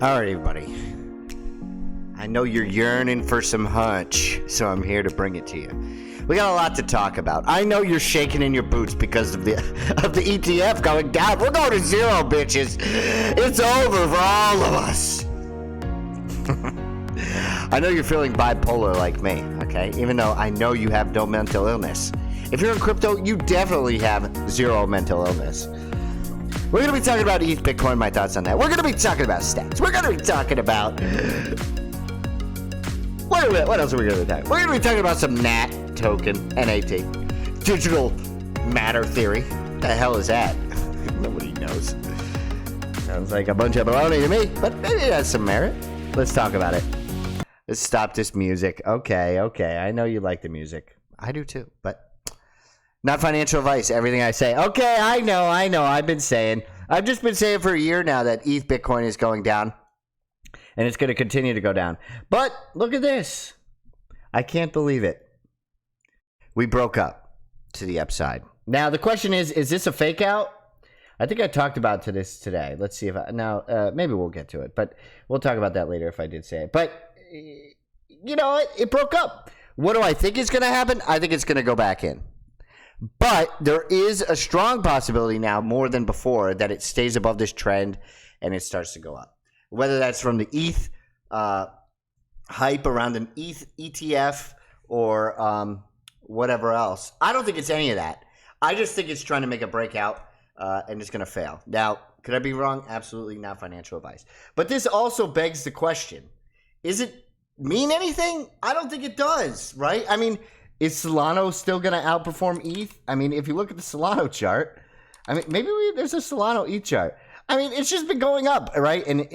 All right, everybody. I know you're yearning for some hunch, so I'm here to bring it to you. We got a lot to talk about. I know you're shaking in your boots because of the ETF going down. We're going to zero, bitches. It's over for all of us. I know you're feeling bipolar like me, okay? Even though I know you have no mental illness. If you're in crypto, you definitely have zero mental illness. We're going to be talking about ETH, Bitcoin, my thoughts on that. We're going to be talking about stacks. We're going to be talking about... What else are we going to be talking about? We're going to be talking about some NAT token, NAT. Digital matter theory. The hell is that? Nobody knows. Sounds like a bunch of baloney to me, but maybe it has some merit. Let's talk about it. Let's stop this music. Okay. I know you like the music. I do too, but... Not financial advice, everything I say. Okay, I know. I've just been saying for a year now that ETH Bitcoin is going down. And it's going to continue to go down. But look at this. I can't believe it. We broke up to the upside. Now, the question is this a fake out? I think I talked about this today. Let's see if maybe we'll get to it. But we'll talk about that later if I did say it. But, you know what? It broke up. What do I think is going to happen? I think it's going to go back in. But there is a strong possibility now, more than before, that it stays above this trend and it starts to go up. Whether that's from the ETH hype around an ETH ETF or whatever else. I don't think it's any of that. I just think it's trying to make a breakout and it's going to fail. Now, could I be wrong? Absolutely not financial advice. But this also begs the question, is it mean anything? I don't think it does, right? I mean... Is Solana still going to outperform ETH? I mean, if you look at the Solana chart, I mean, maybe there's a Solana ETH chart. I mean, it's just been going up, right? And,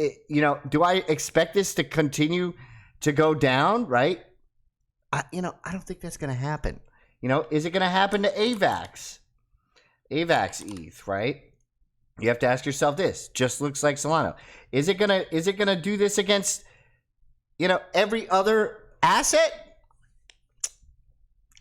do I expect this to continue to go down, right? I don't think that's going to happen. Is it going to happen to AVAX? AVAX ETH, right? You have to ask yourself this. Just looks like Solana. Is it going to do this against, every other asset?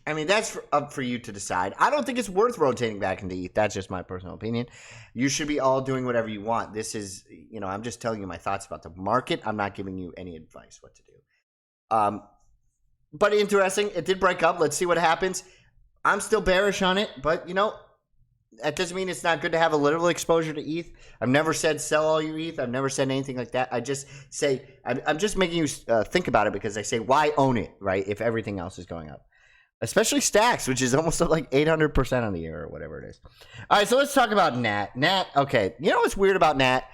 I mean, that's up for you to decide. I don't think it's worth rotating back into ETH. That's just my personal opinion. You should be all doing whatever you want. This is, I'm just telling you my thoughts about the market. I'm not giving you any advice what to do. But interesting. It did break up. Let's see what happens. I'm still bearish on it, but, that doesn't mean it's not good to have a little exposure to ETH. I've never said sell all your ETH. I've never said anything like that. I just say, I'm just making you think about it because I say, why own it, right, if everything else is going up? Especially stacks, which is almost like 800% on the year or whatever it is. All right, so let's talk about NAT. NAT, okay. You know what's weird about NAT?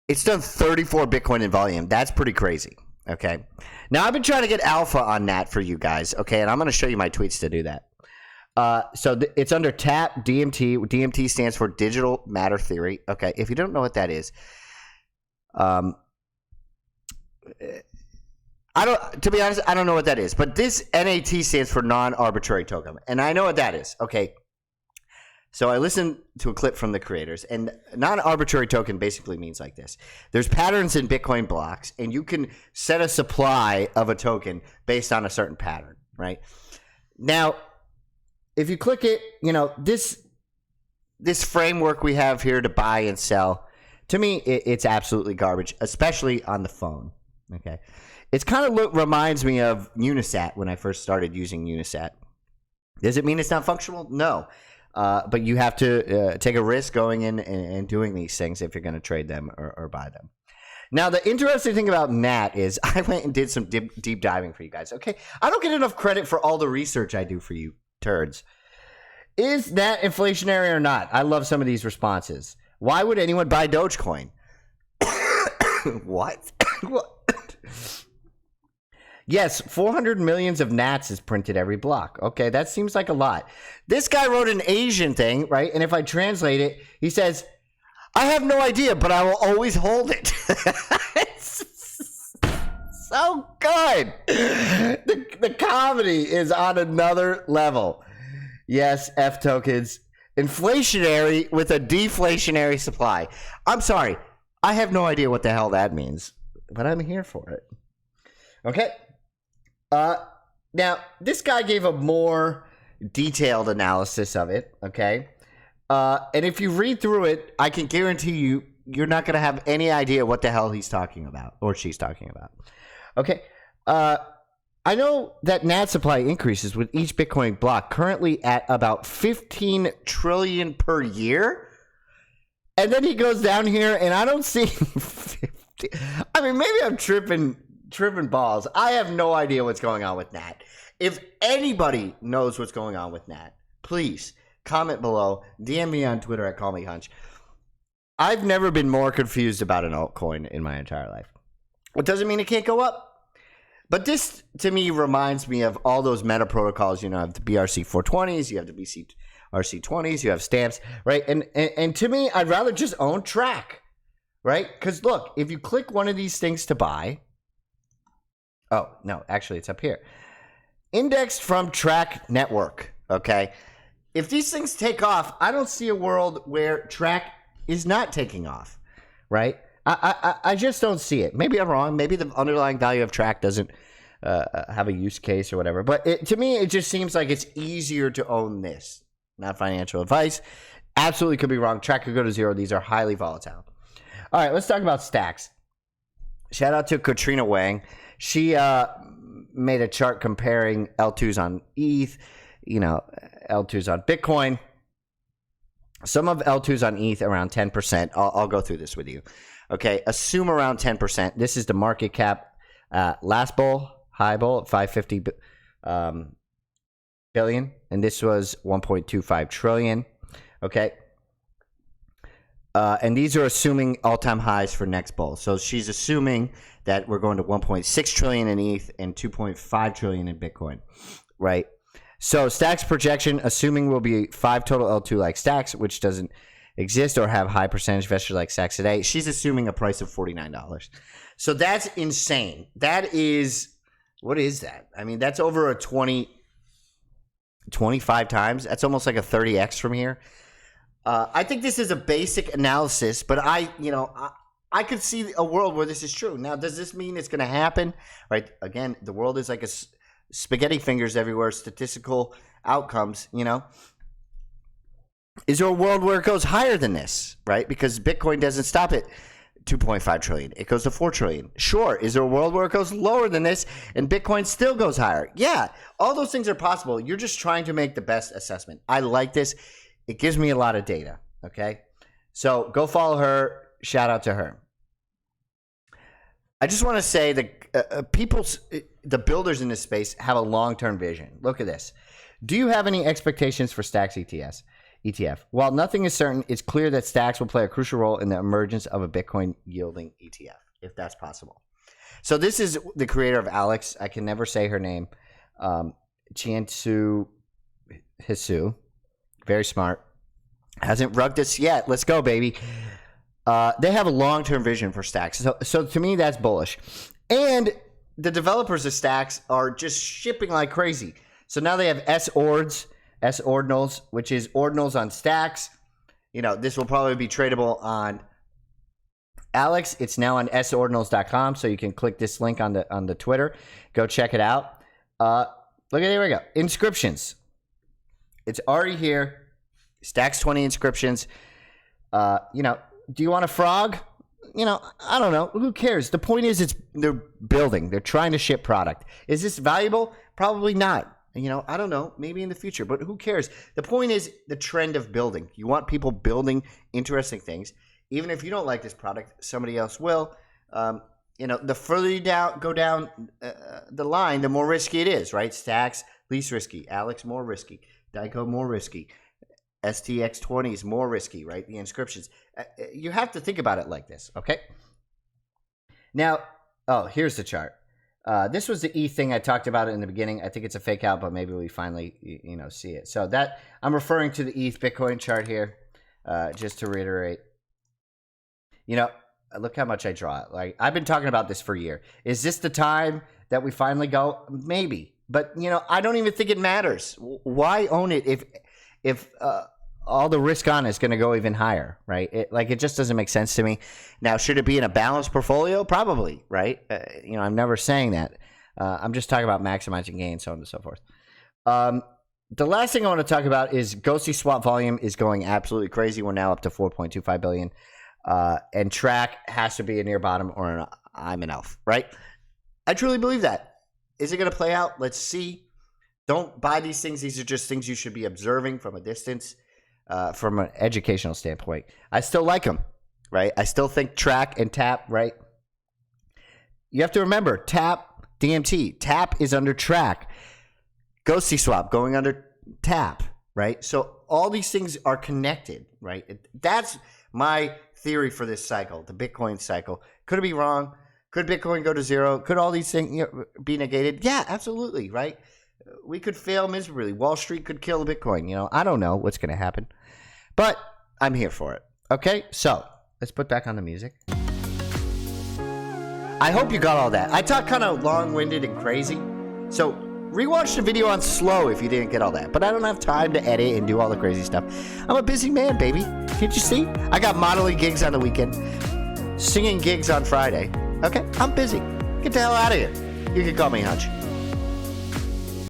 It's done 34 Bitcoin in volume. That's pretty crazy, okay? Now, I've been trying to get alpha on NAT for you guys, okay? And I'm going to show you my tweets to do that. It's under TAP, DMT. DMT stands for Digital Matter Theory. Okay, if you don't know what that is, to be honest, I don't know what that is. But this NAT stands for non-arbitrary token. And I know what that is. Okay. So I listened to a clip from the creators. And non-arbitrary token basically means like this. There's patterns in Bitcoin blocks. And you can set a supply of a token based on a certain pattern, right? Now, if you click it, this framework we have here to buy and sell, to me, it's absolutely garbage, especially on the phone, okay? It's kind of reminds me of Unisat when I first started using Unisat. Does it mean it's not functional? No. But you have to take a risk going in and doing these things if you're going to trade them or buy them. Now, the interesting thing about NAT is I went and did some deep diving for you guys. Okay, I don't get enough credit for all the research I do for you turds. Is NAT inflationary or not? I love some of these responses. Why would anyone buy Dogecoin? What? Yes, 400 millions of NATs is printed every block. Okay, that seems like a lot. This guy wrote an Asian thing, right? And if I translate it, he says, I have no idea, but I will always hold it. It's so good. The comedy is on another level. Yes, F tokens. Inflationary with a deflationary supply. I'm sorry. I have no idea what the hell that means, but I'm here for it. Okay. Now, this guy gave a more detailed analysis of it, okay? And if you read through it, I can guarantee you you're not going to have any idea what the hell he's talking about or she's talking about. Okay. I know that NAT supply increases with each Bitcoin block, currently at about 15 trillion per year. And then he goes down here, and I don't see 50. I mean, maybe I'm tripping balls. I have no idea what's going on with NAT. If anybody knows what's going on with NAT, please comment below. DM me on Twitter at CallMeHunch. I've never been more confused about an altcoin in my entire life. It doesn't mean it can't go up. But this, to me, reminds me of all those meta protocols. You know, have the BRC420s, you have the BCRC20s, you have stamps, right? And to me, I'd rather just own TRAC, right? Because look, if you click one of these things to buy, oh, no, actually, it's up here. Indexed from TRAC network, okay? If these things take off, I don't see a world where TRAC is not taking off, right? I just don't see it. Maybe I'm wrong. Maybe the underlying value of TRAC doesn't have a use case or whatever. But to me, it just seems like it's easier to own this. Not financial advice. Absolutely could be wrong. TRAC could go to zero. These are highly volatile. All right, let's talk about stacks. Shout out to Katrina Wang. She made a chart comparing L2s on ETH, you know, L2s on Bitcoin. Some of L2s on ETH around 10%. I'll go through this with you. Okay, assume around 10%. This is the market cap. Last bull, high bull at 550 billion, and this was 1.25 trillion. Okay, and these are assuming all-time highs for next bull. So she's assuming that we're going to 1.6 trillion in ETH and 2.5 trillion in Bitcoin, right? So stacks projection, assuming will be 5 total L2 like stacks, which doesn't exist or have high percentage vested like stacks today. She's assuming a price of $49. So that's insane. That is, what is that? I mean, that's over a 25 times. That's almost like a 30x from here. I think this is a basic analysis, but I could see a world where this is true. Now, does this mean it's going to happen? Right? Again, the world is like a spaghetti fingers everywhere, statistical outcomes, you know. Is there a world where it goes higher than this, right? Because Bitcoin doesn't stop at 2.5 trillion. It goes to 4 trillion. Sure. Is there a world where it goes lower than this and Bitcoin still goes higher? Yeah. All those things are possible. You're just trying to make the best assessment. I like this. It gives me a lot of data, okay? So go follow her. Shout out to her. I just want to say that the builders in this space have a long-term vision. Look at this. Do you have any expectations for Stacks ETF? While nothing is certain, it's clear that Stacks will play a crucial role in the emergence of a Bitcoin yielding ETF, if that's possible. So this is the creator of Alex. I can never say her name. Chiansu Hisu. Very smart. Hasn't rugged us yet. Let's go, baby. They have a long-term vision for Stacks. So to me, that's bullish. And the developers of Stacks are just shipping like crazy. So now they have S-ordinals, which is ordinals on Stacks. You know, this will probably be tradable on Alex. It's now on sordinals.com, so you can click this link on the Twitter. Go check it out. Look at, here we go. Inscriptions. It's already here. Stacks 20 inscriptions. You know, do you want a frog? You know, I don't know. Who cares? The point is, they're building. They're trying to ship product. Is this valuable? Probably not. You know, I don't know. Maybe in the future, but who cares? The point is the trend of building. You want people building interesting things. Even if you don't like this product, somebody else will. You know, the further you go down the line, the more risky it is, right? Stacks, least risky. Alex, more risky. Dyco, more risky. STX20 is more risky, right? The inscriptions. You have to think about it like this, okay? Now, here's the chart. This was the ETH thing. I talked about it in the beginning. I think it's a fake out, but maybe we finally, see it. So that I'm referring to the ETH Bitcoin chart here, just to reiterate. You know, look how much I draw it. Like, I've been talking about this for a year. Is this the time that we finally go? Maybe, but I don't even think it matters. Why own it if all the risk on is going to go even higher, right? It just doesn't make sense to me. Now, should it be in a balanced portfolio? Probably, right? I'm never saying that. I'm just talking about maximizing gains, so on and so forth. The last thing I want to talk about is Ghosty swap volume is going absolutely crazy. We're now up to 4.25 billion. and TRAC has to be a near bottom or I'm an elf, right? I truly believe that. Is it going to play out? Let's see. Don't buy these things. These are just things you should be observing from a distance, from an educational standpoint. I still like them, right? I still think TRAC and TAP, right? You have to remember, TAP, DMT. TAP is under TRAC. Ghosty swap going under TAP, right? So all these things are connected, right? That's my theory for this cycle, the Bitcoin cycle. Could it be wrong? Could Bitcoin go to zero? Could all these things be negated? Yeah, absolutely, right? We could fail miserably. Wall Street could kill Bitcoin. I don't know what's going to happen, but I'm here for it. Okay, so let's put back on the music. I hope you got all that. I talk kind of long-winded and crazy, so rewatch the video on slow if you didn't get all that. But I don't have time to edit and do all the crazy stuff. I'm a busy man, baby. Can't you see? I got modeling gigs on the weekend, singing gigs on Friday. Okay, I'm busy. Get the hell out of here. You can call me Hunch.